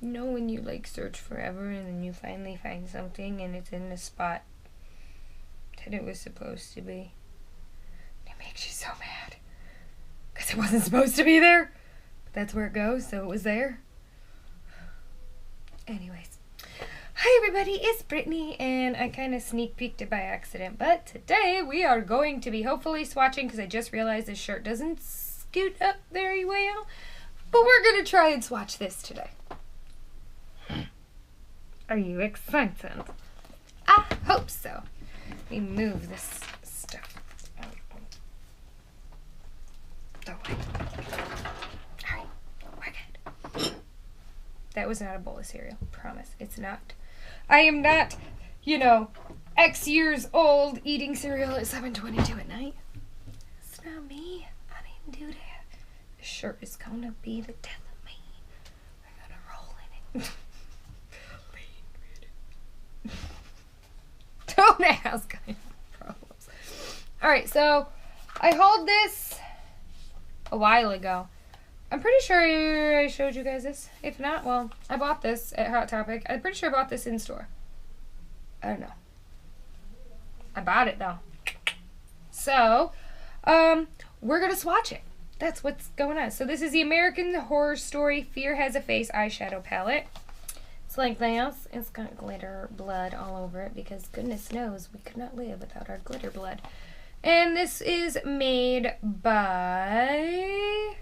You know when you like search forever and then you finally find something and it's in the spot that it was supposed to be? It makes you so mad. Because it wasn't supposed to be there. But that's where it goes, so it was there. Anyways. Hi everybody, it's Brittany, and I kind of sneak peeked it by accident. But today we are going to be hopefully swatching because I just realized this shirt doesn't scoot up very well. But we're going to try and swatch this today. Are you excited? I hope so. Let me move this stuff out the way. Alright, we're good. That was not a bowl of cereal. Promise. It's not. I am not, X years old eating cereal at 7:22 at night. It's not me. I didn't do that. The shirt is gonna be the death of me. We're gonna roll in it. Don't ask. I have problems. Alright, so I hauled this a while ago. I'm pretty sure I showed you guys this. If not, well, I bought this at Hot Topic. I'm pretty sure I bought this in store. I don't know. I bought it though. So, we're gonna swatch it. That's what's going on. So this is the American Horror Story Fear Has a Face eyeshadow palette. It's like this. It's got glitter blood all over it because goodness knows we could not live without our glitter blood. And this is made by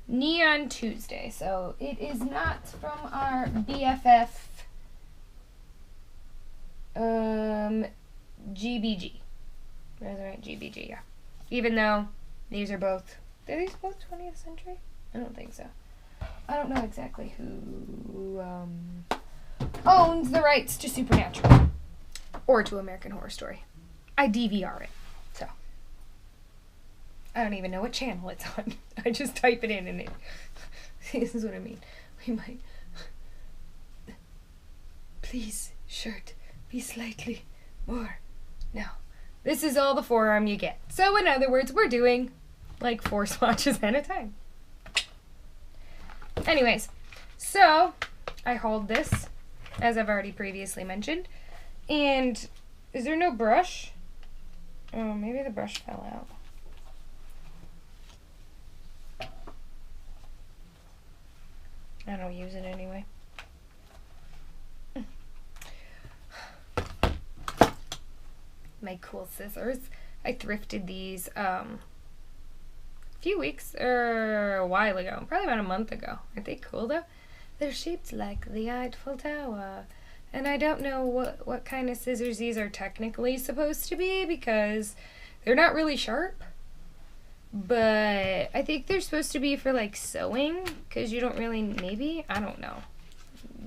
Neon Tuesday. So it is not from our BFF GBG. That's right, GBG, yeah. Even though these are both, are these both 20th century? I don't think so. I don't know exactly who owns the rights to Supernatural or to American Horror Story. I DVR it, so I don't even know what channel it's on. I just type it in and it. This is what I mean. We might. Please, shirt, be slightly more. No, this is all the forearm you get. So in other words, we're doing like 4 swatches at a time. Anyways, so I hauled this, as I've already previously mentioned. And is there no brush? Oh, maybe the brush fell out. I don't use it anyway. My cool scissors. I thrifted these few weeks or a while ago, probably about a month ago. Aren't they cool though? They're shaped like the Eiffel Tower. And I don't know what kind of scissors these are technically supposed to be because they're not really sharp. But I think they're supposed to be for like sewing because you don't really, maybe? I don't know.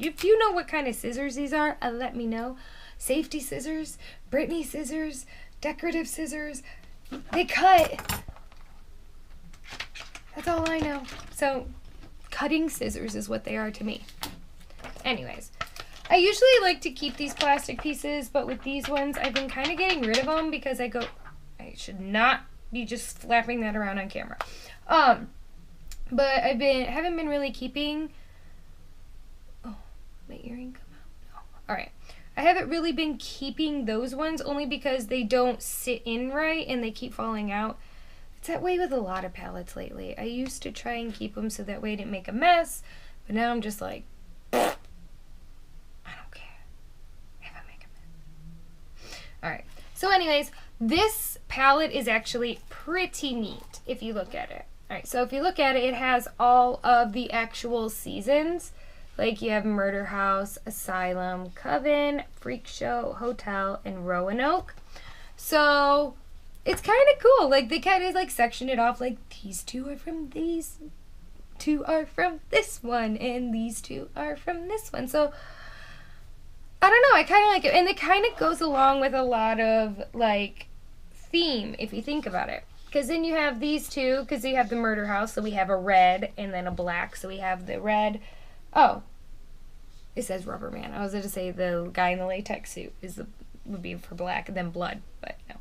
If you know what kind of scissors these are, let me know. Safety scissors, Brittany scissors, decorative scissors. They cut. That's all I know. So, cutting scissors is what they are to me. Anyways, I usually like to keep these plastic pieces, but with these ones, I've been kind of getting rid of them because I should not be just flapping that around on camera. But haven't been really keeping. Oh, my earring come out? No. All right. I haven't really been keeping those ones only because they don't sit in right and they keep falling out. It's that way with a lot of palettes lately. I used to try and keep them so that way I didn't make a mess, but now I'm just like, I don't care if I make a mess. Alright, so anyways, this palette is actually pretty neat if you look at it. Alright, so if you look at it, it has all of the actual seasons. Like you have Murder House, Asylum, Coven, Freak Show, Hotel, and Roanoke. So it's kind of cool. Like they kind of like section it off like these 2 are from these 2 are from this one and these 2 are from this one. So I don't know, I kind of like it. And it kind of goes along with a lot of like theme if you think about it. Because then you have these 2 because you have the Murder House. So we have a red and then a black. So we have the red. Oh, it says Rubber Man. I was going to say the guy in the latex suit would be for black and then blood, but no.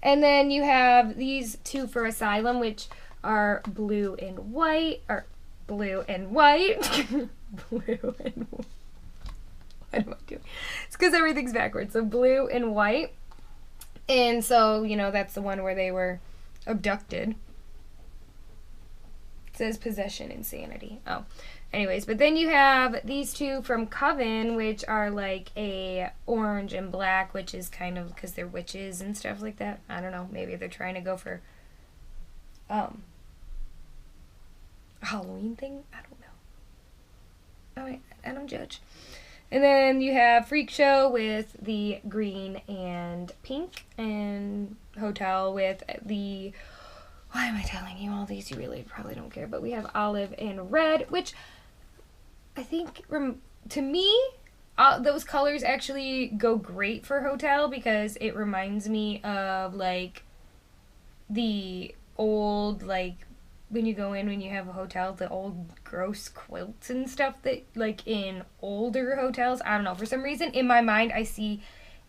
And then you have these 2 for Asylum, which are blue and white, or blue and white. blue and what am I doing? It's because everything's backwards. So blue and white. And so, you know, that's the one where they were abducted. It says possession, insanity. Oh. Anyways, but then you have these two from Coven, which are like a orange and black, which is kind of because they're witches and stuff like that. I don't know. Maybe they're trying to go for a Halloween thing. I don't know. I don't judge. And then you have Freak Show with the green and pink, and Hotel with the, why am I telling you all these? You really probably don't care, but we have olive and red, which I think, to me, those colors actually go great for Hotel because it reminds me of, like, the old, like, when you go in, when you have a hotel, the old gross quilts and stuff that, like, in older hotels, I don't know, for some reason, in my mind, I see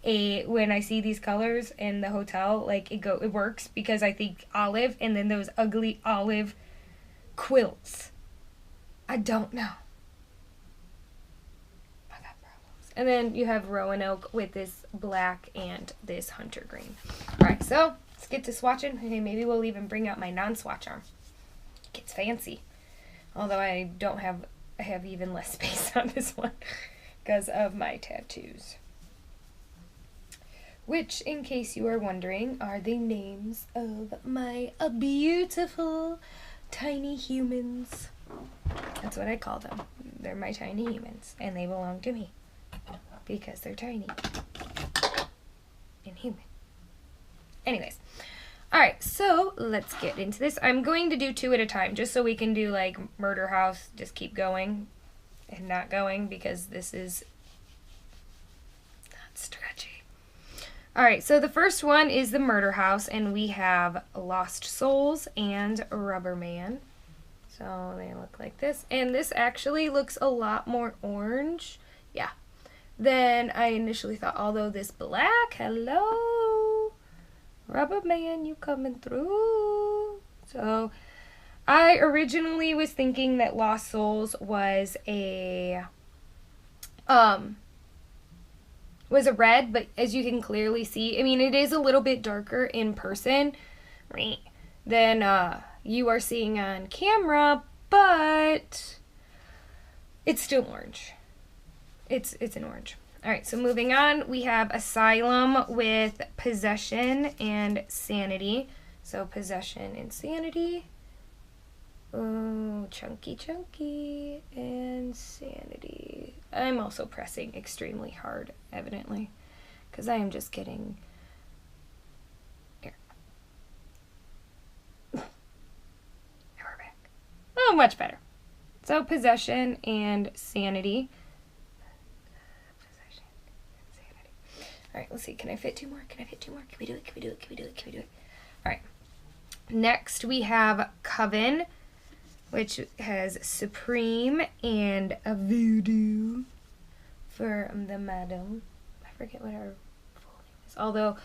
when I see these colors in the hotel, like, it works because I think olive and then those ugly olive quilts. I don't know. And then you have Roanoke with this black and this hunter green. Alright, so let's get to swatching. Okay, maybe we'll even bring out my non-swatch arm. It gets fancy. Although I have even less space on this one because of my tattoos. Which, in case you are wondering, are the names of my beautiful tiny humans. That's what I call them. They're my tiny humans, and they belong to me. Because they're tiny and human. Anyways. Alright, so let's get into this. I'm going to do 2 at a time just so we can do like Murder House, just keep going and not going because this is not stretchy. Alright, so the first one is the Murder House and we have Lost Souls and Rubber Man. So they look like this. And this actually looks a lot more orange. Yeah. Than I initially thought, although this black, hello, Rubber Man, you coming through. So I originally was thinking that Lost Souls was a red, but as you can clearly see, I mean, it is a little bit darker in person than you are seeing on camera, but it's still orange. It's an orange. Alright, so moving on, we have Asylum with Possession and Sanity. So Possession and Sanity. Oh, chunky, and Sanity. I'm also pressing extremely hard, evidently, because I am just getting... Here. Now we're back. Oh, much better. So Possession and Sanity. Alright, let's see. Can I fit 2 more? Can we do it? Alright. Next, we have Coven, which has Supreme and a Voodoo for the madam. I forget what her full name is. Although,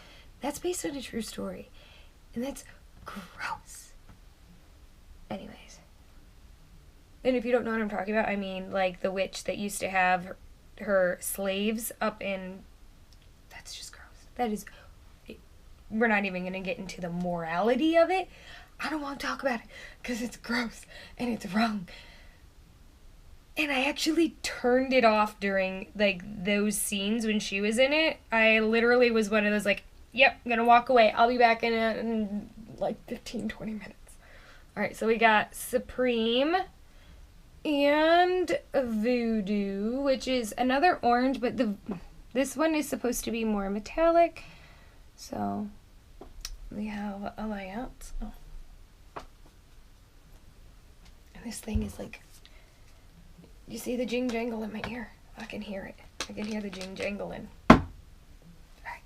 that's based on a true story. And that's gross. Anyways. And if you don't know what I'm talking about, I mean, like, the witch that used to have her slaves up in... That's just gross. That is... We're not even going to get into the morality of it. I don't want to talk about it because it's gross and it's wrong. And I actually turned it off during, like, those scenes when she was in it. I literally was one of those, like, yep, I'm going to walk away. I'll be back in like, 15, 20 minutes. Alright, so we got Supreme and Voodoo, which is another orange, but this one is supposed to be more metallic. So, we have a layout. Oh. And this thing is like... You see the jing jangle in my ear? I can hear it. I can hear the jing jangling. Alright.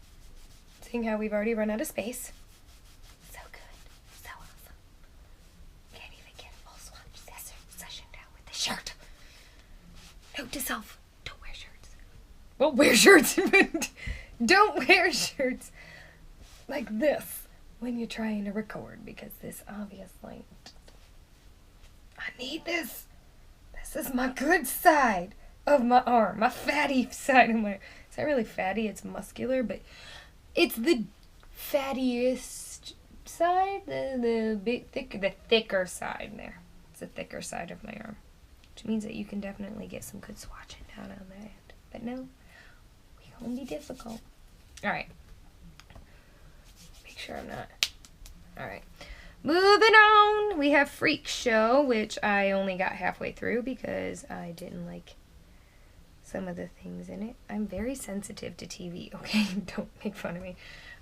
Seeing how we've already run out of space. So good. So awesome. Can't even get a full swatch session now with the shirt. Note to self. Don't wear shirts. Well, wear shirts. Don't wear shirts like this when you're trying to record, because this obviously... I need this. This This is my good side of my arm, my fatty side of my arm. It's not really fatty, it's muscular, but it's the fattiest side, the thicker side there. It's the thicker side of my arm, which means that you can definitely get some good swatching down on that. But no, we gonna be difficult. All right. Make sure I'm not. All right. Moving on, we have Freak Show, which I only got halfway through because I didn't like some of the things in it. I'm very sensitive to TV, okay? Don't make fun of me.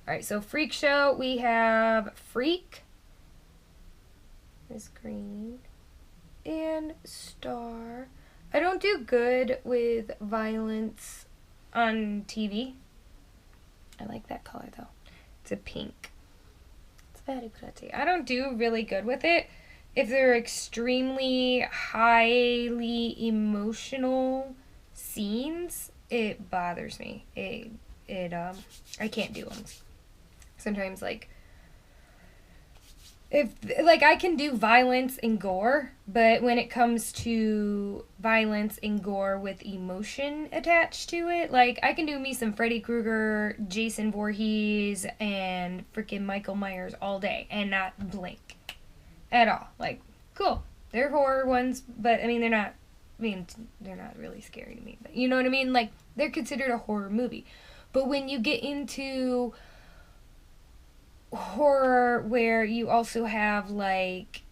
All right, so Freak Show, we have Freak, this green, and Star. I don't do good with violence on TV. I like that color, though. It's a pink. Very pretty. I don't do really good with it. If they're extremely highly emotional scenes, it bothers me. I can't do them. Sometimes, like, I can do violence and gore, but when it comes to violence and gore with emotion attached to it, like, I can do me some Freddy Krueger, Jason Voorhees, and freaking Michael Myers all day and not blink at all. Like, cool. They're horror ones, but, I mean, they're not really scary to me, but you know what I mean? Like, they're considered a horror movie. But when you get into horror where you also have like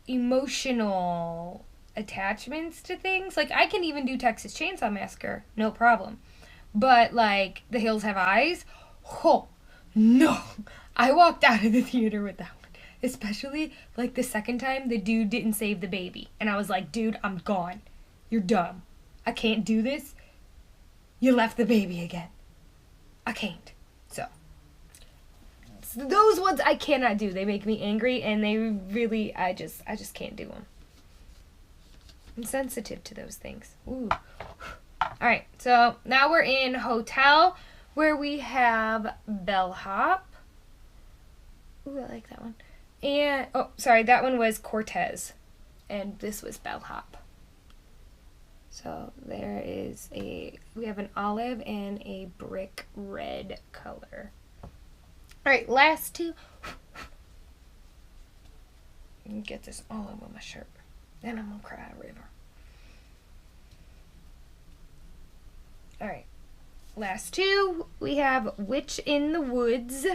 emotional attachments to things, like I can even do Texas Chainsaw Massacre, no problem. But like The Hills Have Eyes, oh no, I walked out of the theater with that one, especially like the second time the dude didn't save the baby, and I was like, dude, I'm gone, you're dumb, I can't do this, you left the baby again, I can't. So those ones I cannot do. They make me angry, and they really, I just can't do them. I'm sensitive to those things. Ooh. Alright, so now we're in Hotel, where we have Bellhop. Ooh, I like that one. And, oh, sorry, that one was Cortez, and this was Bellhop. So there is we have an olive and a brick red color. Alright, last two. Get this all over my shirt. Then I'm gonna cry a river. Alright, last two. We have Witch in the Woods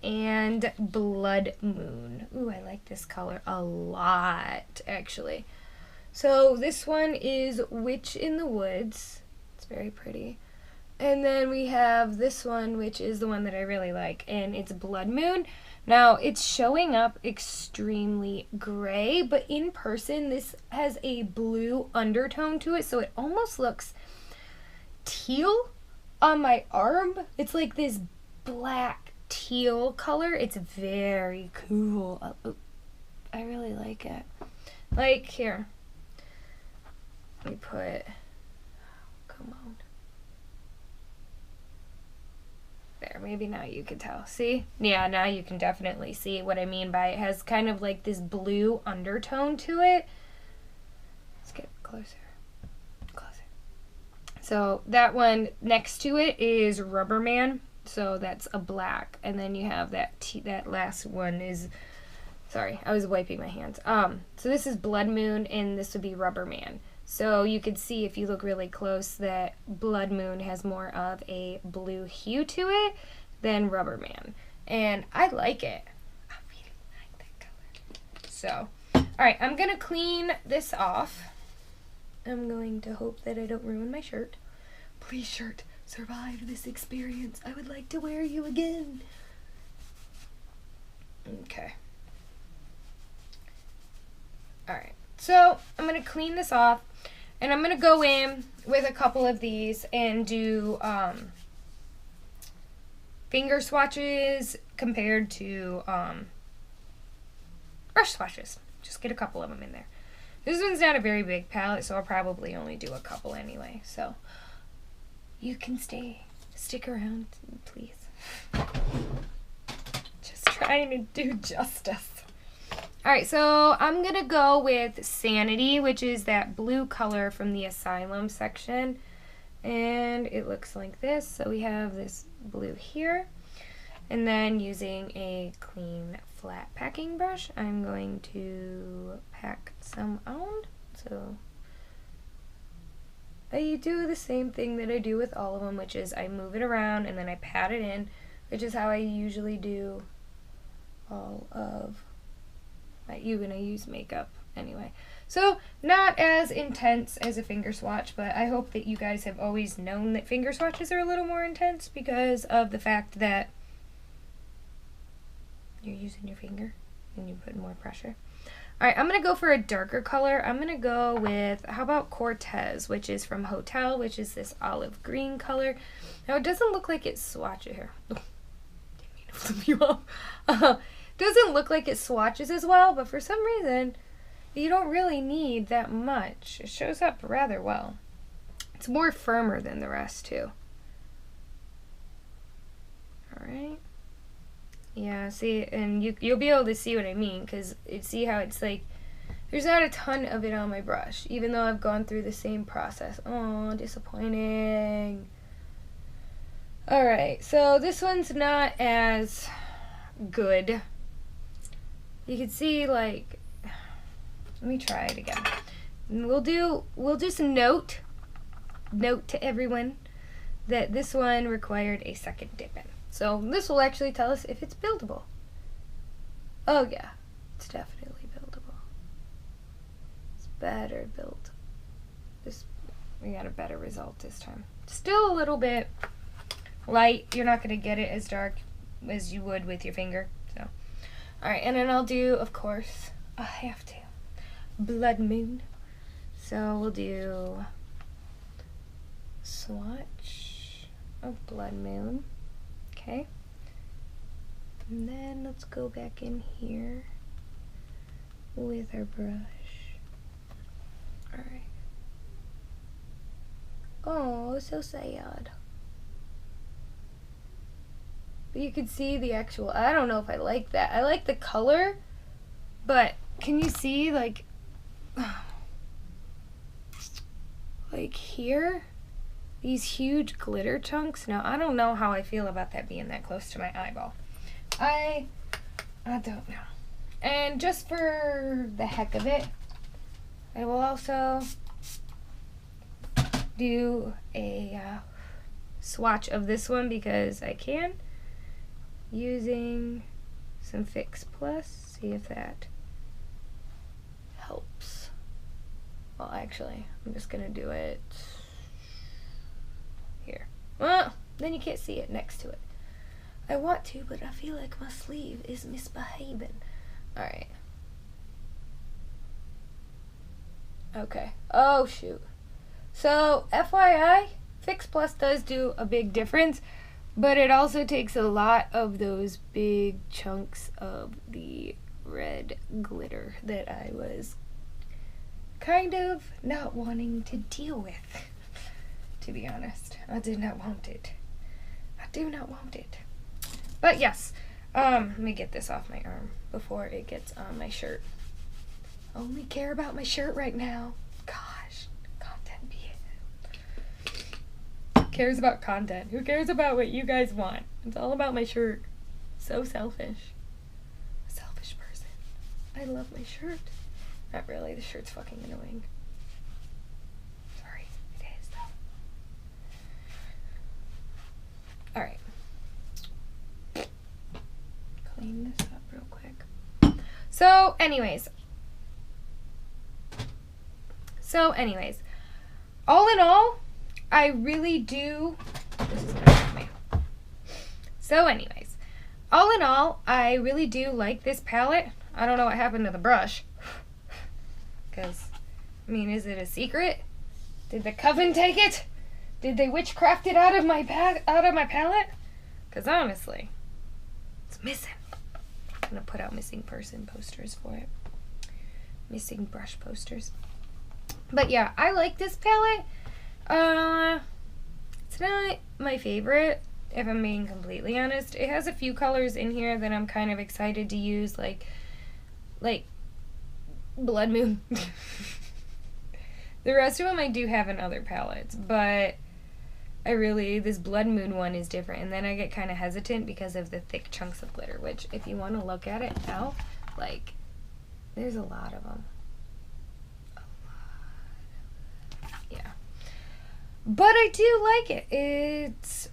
and Blood Moon. Ooh, I like this color a lot, actually. So this one is Witch in the Woods. It's very pretty. And then we have this one, which is the one that I really like, and it's Blood Moon. Now, it's showing up extremely gray, but in person, this has a blue undertone to it, so it almost looks teal on my arm. It's like this black teal color. It's very cool. I really like it. Like, here. Let me put, come on. There, maybe now you can tell. See? Yeah, now you can definitely see what I mean by it has kind of like this blue undertone to it. Let's get closer. Closer. So that one next to it is Rubber Man. So that's a black. And then you have that last one is, sorry, I was wiping my hands. So this is Blood Moon, and this would be Rubber Man. So you could see if you look really close that Blood Moon has more of a blue hue to it than Rubber Man. And I like it. I really like that color. So, alright, I'm going to clean this off. I'm going to hope that I don't ruin my shirt. Please, shirt, survive this experience. I would like to wear you again. Okay. Alright, so I'm going to clean this off. And I'm going to go in with a couple of these and do finger swatches compared to brush swatches. Just get a couple of them in there. This one's not a very big palette, so I'll probably only do a couple anyway. So you can stick around, please. Just trying to do justice. Alright, so I'm going to go with Sanity, which is that blue color from the Asylum section. And it looks like this. So we have this blue here. And then using a clean flat packing brush, I'm going to pack some on. So I do the same thing that I do with all of them, which is I move it around and then I pat it in, which is how I usually do all of when I use makeup anyway. So not as intense as a finger swatch, but I hope that you guys have always known that finger swatches are a little more intense because of the fact that you're using your finger and you put more pressure. Alright, I'm going to go for a darker color. I'm going to go with, how about Cortez, which is from Hotel, which is this olive green color. Now it doesn't look like it swatches here. Oh, didn't mean to flip you off. Doesn't look like it swatches as well, but for some reason you don't really need that much. It shows up rather well. It's more firmer than the rest too. Alright. Yeah, see, and you'll be able to see what I mean, because see how it's like, there's not a ton of it on my brush, even though I've gone through the same process. Oh, disappointing. Alright, so this one's not as good. You can see, like, let me try it again. We'll just note to everyone that this one required a second dip in. So this will actually tell us if it's buildable. Oh yeah, it's definitely buildable. It's better built. We got a better result this time. Still a little bit light. You're not going to get it as dark as you would with your finger. So, alright, and then I'll do, of course, I have to, Blood Moon. So we'll do swatch of Blood Moon. Okay, and then let's go back in here with our brush. Alright. Oh, so sad. But you can see the actual, I don't know if I like that. I like the color, but can you see, like here? These huge glitter chunks. Now, I don't know how I feel about that being that close to my eyeball. I don't know. And just for the heck of it, I will also do a swatch of this one because I can, using some Fix Plus. See if that helps. Well, actually, I'm just going to do it here. Well, then you can't see it next to it. I want to, but I feel like my sleeve is misbehaving. Alright. Okay. Oh, shoot. So, FYI, Fix Plus does do a big difference, but it also takes a lot of those big chunks of the red glitter that I was kind of not wanting to deal with. To be honest, I did not want it. I do not want it. But yes, let me get this off my arm before it gets on my shirt. I only care about my shirt right now. Gosh, content be. Who cares about content? Who cares about what you guys want? It's all about my shirt. So selfish. A selfish person. I love my shirt. Not really, the shirt's fucking annoying. Sorry, it is though. Alright. Clean this up real quick. So anyways, all in all, I really do, this is gonna hurt me. So anyways, all in all, I really do like this palette. I don't know what happened to the brush. Because, I mean, is it a secret? Did the coven take it? Did they witchcraft it out of my palette? Because honestly, it's missing. I'm gonna put out missing person posters for it. Missing brush posters. But yeah, I like this palette. It's not my favorite, if I'm being completely honest. It has a few colors in here that I'm kind of excited to use, like Blood Moon. The rest of them I do have in other palettes, but this Blood Moon one is different. And then I get kind of hesitant because of the thick chunks of glitter, which if you want to look at it now, like, there's a lot of them. Yeah. But I do like it. It's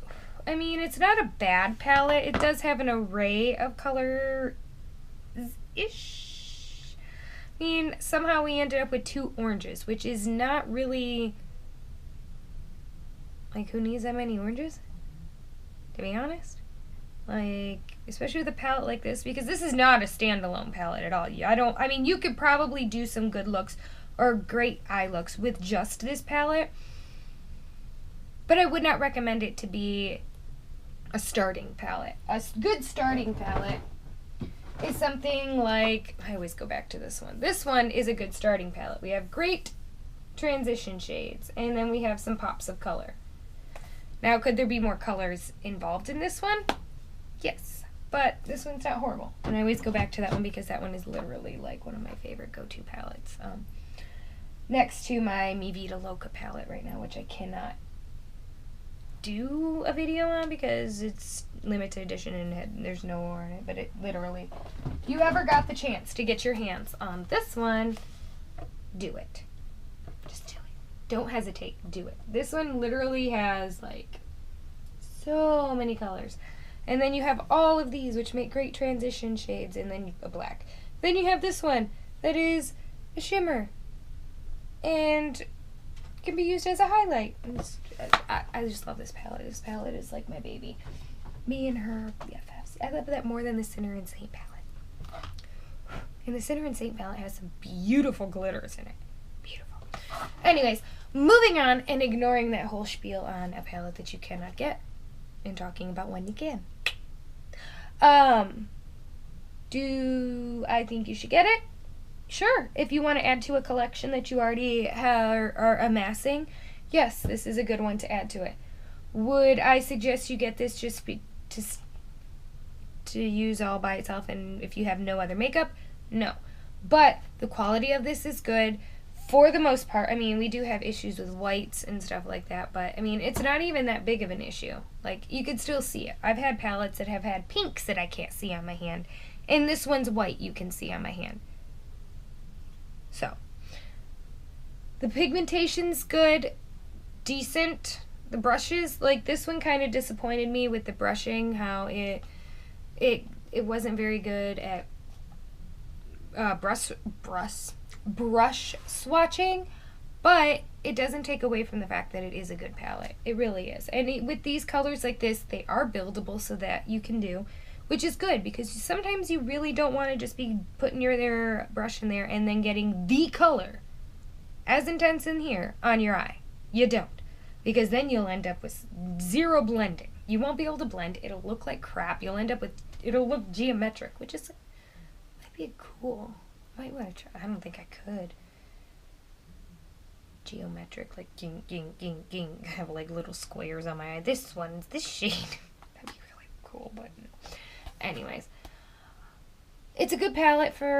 not a bad palette. It does have an array of colors-ish. I mean, somehow we ended up with 2 oranges, which is not really... Like, who needs that many oranges? To be honest. Like, especially with a palette like this, because this is not a standalone palette at all. I mean, you could probably do some good looks or great eye looks with just this palette, but I would not recommend it to be a starting palette. A good starting palette is something like, I always go back to this one. This one is a good starting palette. We have great transition shades, and then we have some pops of color. Now, could there be more colors involved in this one? Yes, but this one's not horrible. And I always go back to that one because that one is literally like one of my favorite go-to palettes. Next to my Mi Vida Loca palette right now, which I cannot do a video on because it's limited edition and there's no more in it, but it literally, if you ever got the chance to get your hands on this one, do it. Just do it. Don't hesitate. Do it. This one literally has like so many colors. And then you have all of these, which make great transition shades, and then a black. Then you have this one that is a shimmer and can be used as a highlight. I just love this palette. This palette is like my baby. Me and her BFFs. I love that more than the Sinner and Saint palette. And the Sinner and Saint palette has some beautiful glitters in it. Beautiful. Anyways, moving on and ignoring that whole spiel on a palette that you cannot get and talking about when you can. Do I think you should get it? Sure. If you want to add to a collection that you already are amassing, yes, this is a good one to add to it. Would I suggest you get this just to use all by itself and if you have no other makeup? No. But the quality of this is good for the most part. I mean, we do have issues with whites and stuff like that, but I mean, it's not even that big of an issue. Like, you could still see it. I've had palettes that have had pinks that I can't see on my hand, and this one's white you can see on my hand. So, the pigmentation's good, decent. The brushes, like this one kind of disappointed me with the brushing, how it wasn't very good at brush swatching, but it doesn't take away from the fact that it is a good palette. It really is. And with these colors like this, they are buildable so that you can do, which is good because sometimes you really don't want to just be putting your brush in there and then getting the color as intense in here on your eye. You don't, because then you'll end up with zero blending. You won't be able to blend. It'll look like crap. It'll look geometric, which is might be cool. Might want to try. I don't think I could. Geometric, like ging, ging, ging, ging. Have like little squares on my eye. This shade. That'd be really cool, but anyways. It's a good palette for